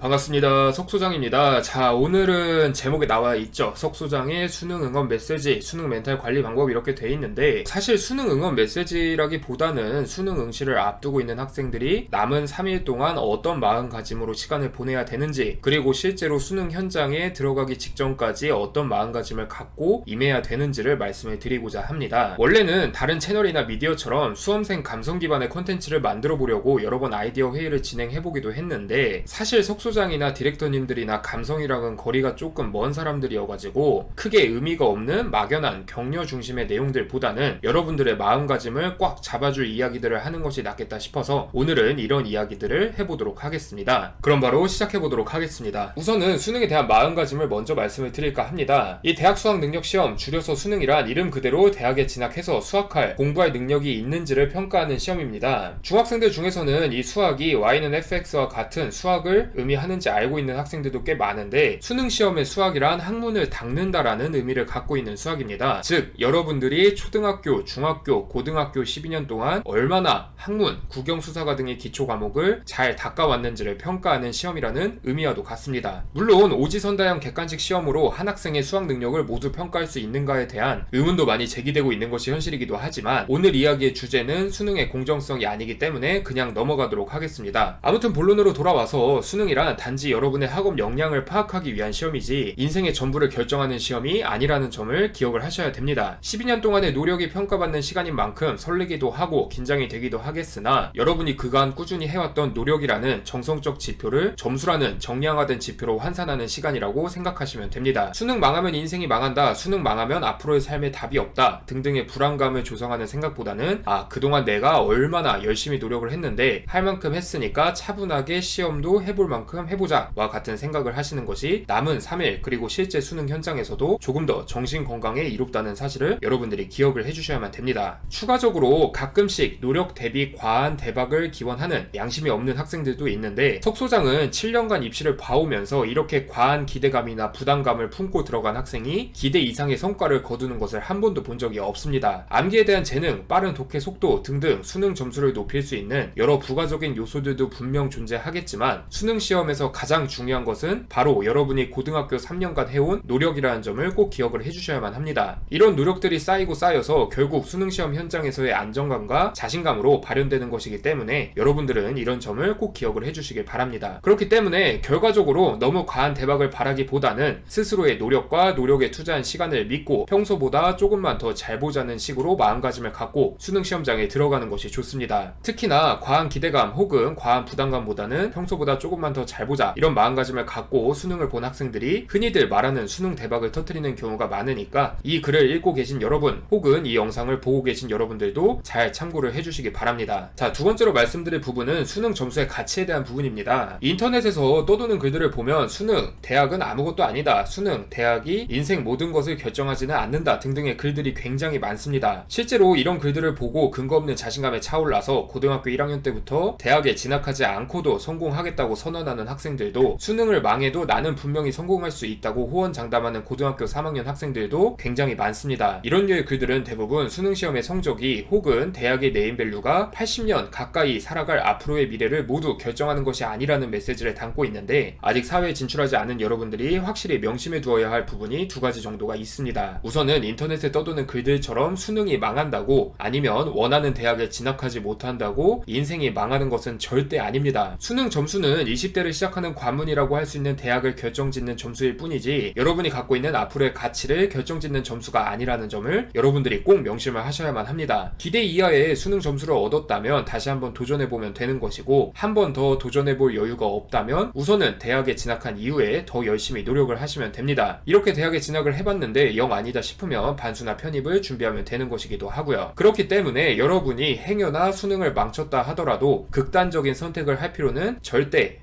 반갑습니다. 석소장입니다. 자, 오늘은 제목에 나와 있죠. 석소장의 수능 응원 메시지, 수능 멘탈 관리 방법 이렇게 돼 있는데, 사실 수능 응원 메시지라기보다는 수능 응시를 앞두고 있는 학생들이 남은 3일 동안 어떤 마음가짐으로 시간을 보내야 되는지, 그리고 실제로 수능 현장에 들어가기 직전까지 어떤 마음가짐을 갖고 임해야 되는지를 말씀을 드리고자 합니다. 원래는 다른 채널이나 미디어처럼 수험생 감성 기반의 콘텐츠를 만들어 보려고 여러 번 아이디어 회의를 진행해 보기도 했는데, 사실 석소장이나 디렉터님들이나 감성이랑은 거리가 조금 먼 사람들이어가지고 크게 의미가 없는 막연한 격려 중심의 내용들보다는 여러분들의 마음가짐을 꽉 잡아줄 이야기들을 하는 것이 낫겠다 싶어서 오늘은 이런 이야기들을 해보도록 하겠습니다. 그럼 바로 시작해보도록 하겠습니다. 우선은 수능에 대한 마음가짐을 먼저 말씀을 드릴까 합니다. 이 대학 수학 능력 시험, 줄여서 수능이란 이름 그대로 대학에 진학해서 수학할, 공부할 능력이 있는지를 평가하는 시험입니다. 중학생들 중에서는 이 수학이 y는 fx와 같은 수학을 의미하는지 알고 있는 학생들도 꽤 많은데, 수능 시험의 수학이란 학문을 닦는다라는 의미를 갖고 있는 수학입니다. 즉, 여러분들이 초등학교, 중학교, 고등학교 12년 동안 얼마나 학문, 국영수사과 등의 기초 과목을 잘 닦아왔는지를 평가하는 시험이라는 의미와도 같습니다. 물론 오지선다형 객관식 시험으로 한 학생의 수학 능력을 모두 평가할 수 있는가에 대한 의문도 많이 제기되고 있는 것이 현실이기도 하지만, 오늘 이야기의 주제는 수능의 공정성이 아니기 때문에 그냥 넘어가도록 하겠습니다. 아무튼 본론으로 돌아와서, 수능이란 단지 여러분의 학업 역량을 파악하기 위한 시험이지 인생의 전부를 결정하는 시험이 아니라는 점을 기억을 하셔야 됩니다. 12년 동안의 노력이 평가받는 시간인 만큼 설레기도 하고 긴장이 되기도 하겠으나, 여러분이 그간 꾸준히 해왔던 노력이라는 정성적 지표를 점수라는 정량화된 지표로 환산하는 시간이라고 생각하시면 됩니다. 수능 망하면 인생이 망한다, 수능 망하면 앞으로의 삶에 답이 없다 등등의 불안감을 조성하는 생각보다는, 그동안 내가 얼마나 열심히 노력을 했는데 할 만큼 했으니까 차분하게 시험도 해볼 만큼 해보자 와 같은 생각을 하시는 것이 남은 3일 그리고 실제 수능 현장에서도 조금 더 정신 건강에 이롭다는 사실을 여러분들이 기억을 해주셔야만 됩니다. 추가적으로 가끔씩 노력 대비 과한 대박을 기원하는 양심이 없는 학생들도 있는데, 석소장은 7년간 입시를 봐오면서 이렇게 과한 기대감이나 부담감을 품고 들어간 학생이 기대 이상의 성과를 거두는 것을 한 번도 본 적이 없습니다. 암기에 대한 재능, 빠른 독해 속도 등등 수능 점수를 높일 수 있는 여러 부가적인 요소들도 분명 존재하겠지만, 수능 시험에서 가장 중요한 것은 바로 여러분이 고등학교 3년간 해온 노력이라는 점을 꼭 기억을 해주셔야만 합니다. 이런 노력들이 쌓이고 쌓여서 결국 수능 시험 현장에서의 안정감과 자신감으로 발현되는 것이기 때문에 여러분들은 이런 점을 꼭 기억을 해주시길 바랍니다. 그렇기 때문에 결과적으로 너무 과한 대박을 바라기보다는 스스로의 노력과 노력에 투자한 시간을 믿고 평소보다 조금만 더 잘 보자는 식으로 마음가짐을 갖고 수능 시험장에 들어가는 것이 좋습니다. 특히나 과한 기대감 혹은 과한 부담감보다는 평소보다 조금만 더 잘 보자, 이런 마음가짐을 갖고 수능을 본 학생들이 흔히들 말하는 수능 대박을 터뜨리는 경우가 많으니까, 이 글을 읽고 계신 여러분 혹은 이 영상을 보고 계신 여러분들도 잘 참고를 해주시기 바랍니다. 자, 두 번째로 말씀드릴 부분은 수능 점수의 가치에 대한 부분입니다. 인터넷에서 떠도는 글들을 보면 수능, 대학은 아무것도 아니다, 수능, 대학이 인생 모든 것을 결정하지는 않는다 등등의 글들이 굉장히 많습니다. 실제로 이런 글들을 보고 근거 없는 자신감에 차올라서 고등학교 1학년 때부터 대학에 진학하지 않고도 성공하겠다고 선언하는 학생들도, 수능을 망해도 나는 분명히 성공할 수 있다고 호언장담하는 고등학교 3학년 학생들도 굉장히 많습니다. 이런 류의 글들은 대부분 수능 시험의 성적이 혹은 대학의 네임밸류가 80년 가까이 살아갈 앞으로의 미래를 모두 결정하는 것이 아니라는 메시지를 담고 있는데, 아직 사회에 진출하지 않은 여러분들이 확실히 명심해 두어야 할 부분이 두 가지 정도가 있습니다. 우선은 인터넷에 떠도는 글들처럼 수능이 망한다고, 아니면 원하는 대학에 진학하지 못한다고 인생이 망하는 것은 절대 아닙니다. 수능 점수는 20대를 시작하는 관문이라고 할 수 있는 대학을 결정짓는 점수일 뿐이지, 여러분이 갖고 있는 앞으로의 가치를 결정짓는 점수가 아니라는 점을 여러분들이 꼭 명심을 하셔야만 합니다. 기대 이하의 수능 점수를 얻었다면 다시 한번 도전해보면 되는 것이고, 한 번 더 도전해볼 여유가 없다면 우선은 대학에 진학한 이후에 더 열심히 노력을 하시면 됩니다. 이렇게 대학에 진학을 해봤는데 영 아니다 싶으면 반수나 편입을 준비하면 되는 것이기도 하고요. 그렇기 때문에 여러분이 행여나 수능을 망쳤다 하더라도 극단적인 선택을 할 필요는 절대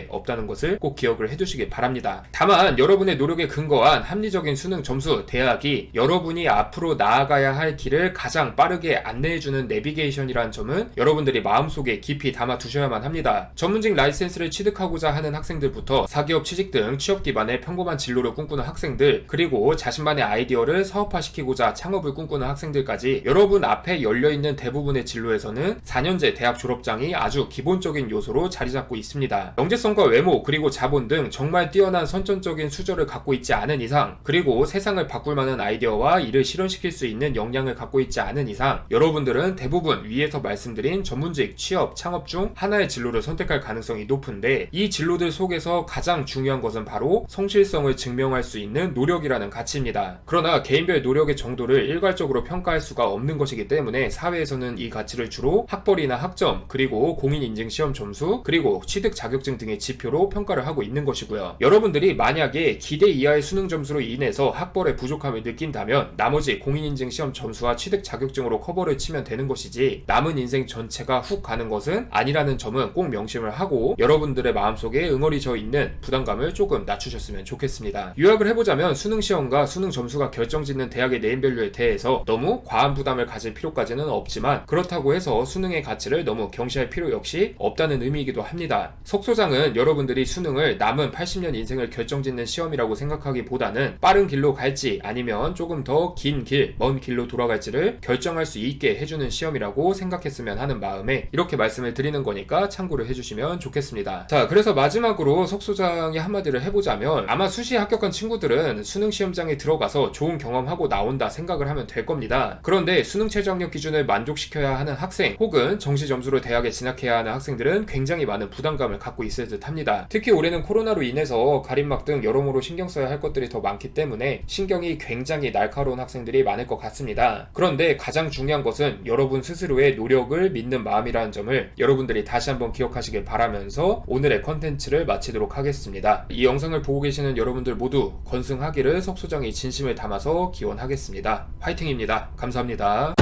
없다는 것을 꼭 기억을 해두시기 바랍니다. 다만 여러분의 노력에 근거한 합리적인 수능 점수, 대학이 여러분이 앞으로 나아가야 할 길을 가장 빠르게 안내해주는 내비게이션이라는 점은 여러분들이 마음속에 깊이 담아 두셔야만 합니다. 전문직 라이센스를 취득하고자 하는 학생들부터 사기업 취직 등 취업 기반의 평범한 진로를 꿈꾸는 학생들, 그리고 자신만의 아이디어를 사업화시키고자 창업을 꿈꾸는 학생들까지 여러분 앞에 열려있는 대부분의 진로에서는 4년제 대학 졸업장이 아주 기본적인 요소로 자리 잡고 있습니다. 됩니다. 영재성과 외모 그리고 자본 등 정말 뛰어난 선천적인 수저를 갖고 있지 않은 이상, 그리고 세상을 바꿀 만한 아이디어와 이를 실현시킬 수 있는 역량을 갖고 있지 않은 이상, 여러분들은 대부분 위에서 말씀드린 전문직, 취업, 창업 중 하나의 진로를 선택할 가능성이 높은데, 이 진로들 속에서 가장 중요한 것은 바로 성실성을 증명할 수 있는 노력이라는 가치입니다. 그러나 개인별 노력의 정도를 일괄적으로 평가할 수가 없는 것이기 때문에 사회에서는 이 가치를 주로 학벌이나 학점, 그리고 공인인증 시험 점수, 그리고 취득 자격증 등의 지표로 평가를 하고 있는 것이고요. 여러분들이 만약에 기대 이하의 수능 점수로 인해서 학벌의 부족함을 느낀다면 나머지 공인인증 시험 점수와 취득 자격증으로 커버를 치면 되는 것이지, 남은 인생 전체가 훅 가는 것은 아니라는 점은 꼭 명심을 하고 여러분들의 마음속에 응어리져 있는 부담감을 조금 낮추셨으면 좋겠습니다. 요약을 해보자면 수능 시험과 수능 점수가 결정짓는 대학의 네임밸류에 대해서 너무 과한 부담을 가질 필요까지는 없지만, 그렇다고 해서 수능의 가치를 너무 경시할 필요 역시 없다는 의미이기도 합니다. 석 소장은 여러분들이 수능을 남은 80년 인생을 결정짓는 시험이라고 생각하기보다는 빠른 길로 갈지 아니면 조금 더 긴 길, 먼 길로 돌아갈지를 결정할 수 있게 해주는 시험이라고 생각했으면 하는 마음에 이렇게 말씀을 드리는 거니까 참고를 해주시면 좋겠습니다. 자, 그래서 마지막으로 석 소장이 한마디를 해보자면, 아마 수시에 합격한 친구들은 수능 시험장에 들어가서 좋은 경험하고 나온다 생각을 하면 될 겁니다. 그런데 수능 최저학력 기준을 만족시켜야 하는 학생, 혹은 정시 점수로 대학에 진학해야 하는 학생들은 굉장히 많은 부담감을 갖고 있을 듯 합니다. 특히 올해는 코로나로 인해서 가림막 등 여러모로 신경 써야 할 것들이 더 많기 때문에 신경이 굉장히 날카로운 학생들이 많을 것 같습니다. 그런데 가장 중요한 것은 여러분 스스로의 노력을 믿는 마음이라는 점을 여러분들이 다시 한번 기억하시길 바라면서 오늘의 컨텐츠를 마치도록 하겠습니다. 이 영상을 보고 계시는 여러분들 모두 건승하기를 석 소장이 진심을 담아서 기원하겠습니다. 화이팅입니다. 감사합니다.